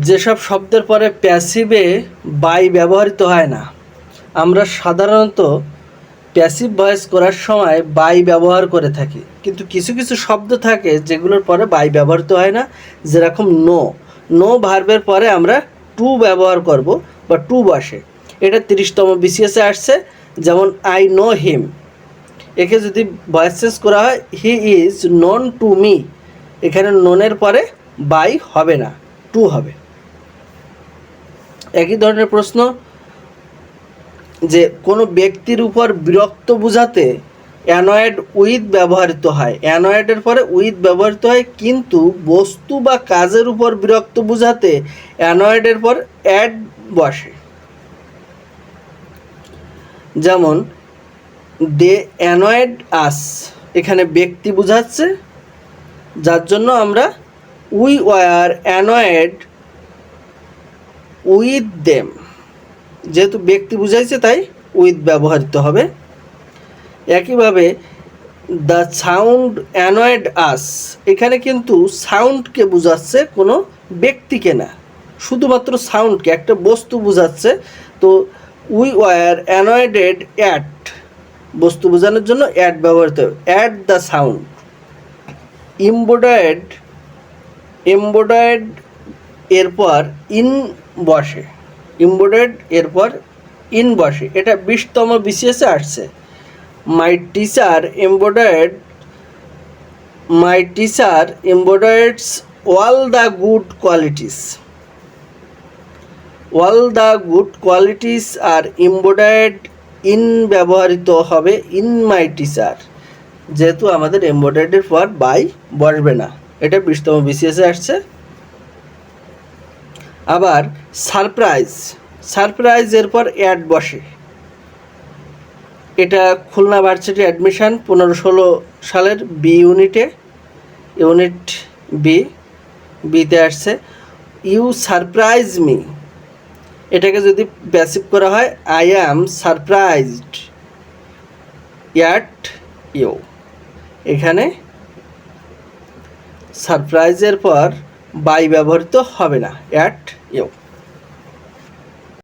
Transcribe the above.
যেসব শব্দের পরে প্যাসিভে বাই ব্যবহৃত হয় না, আমরা সাধারণত প্যাসিভ ভয়েস করার সময় বাই ব্যবহার করে থাকি, কিন্তু কিছু কিছু শব্দ থাকে যেগুলোর পরে বাই ব্যবহৃত হয় না, যেরকম নো। নো ভার্বের পরে আমরা টু ব্যবহার করব বা টু বসে। এটা 30তম বিসিএসে আসছে। যেমন আই নো হিম, একে যদি ভয়েস চেঞ্জ করা হয় he is known to me, এখানে নোনের পরে বাই হবে না, টু হবে। একই ধরনের প্রশ্ন, যে কোনো ব্যক্তির উপর বিরক্ত বোঝাতে অ্যানয়েড উইথ ব্যবহৃত হয়, অ্যানয়েডের পরে উইথ ব্যবহৃত হয়, কিন্তু বস্তু বা কাজের উপর বিরক্ত বোঝাতে অ্যানয়েডের পর অ্যাড বসে। যেমন দে অ্যানয়েড আস, এখানে ব্যক্তি বোঝাচ্ছে, যার জন্য আমরা we were annoyed with them, যেহেতু ব্যক্তি বুঝাইছে তাই উইথ ব্যবহৃত হবে। একইভাবে দ্য সাউন্ড অ্যানয়েড আস, এখানে কিন্তু সাউন্ডকে বোঝাচ্ছে, কোনো ব্যক্তিকে না, শুধুমাত্র সাউন্ডকে, একটা বস্তু বোঝাচ্ছে। তো উই ওয়ার অ্যানয়েডেড অ্যাট, বস্তু বোঝানোর জন্য অ্যাট ব্যবহৃত হবে, অ্যাট দ্য সাউন্ড। এমব্রয়েড, এমব্রয়েড এরপর ইন বসে, এমব্রয়েড এরপর ইন বসে, এটা 20তম বিসিএসে আসছে। My teacher embroids all the good qualities, all the good qualities are embroid in ব্যবহৃত হবে ইন মাই টিচার, যেহেতু আমাদের এমব্রয়েডের পর বাই বসবে না, এটা 20তম বিসিএসে আসছে। আবার সারপ্রাইজ এরপর অ্যাড বসে, এটা খুলনা ভার্সিটি অ্যাডমিশন 15-16 সালের বি ইউনিটে, ইউনিট বিতে আসছে। ইউ সারপ্রাইজ মি, এটাকে যদি প্যাসিভ করা হয় I am surprised at you, এখানে সারপ্রাইজের পর বাই ব্যবহৃত হবে না, অ্যাট ইউ।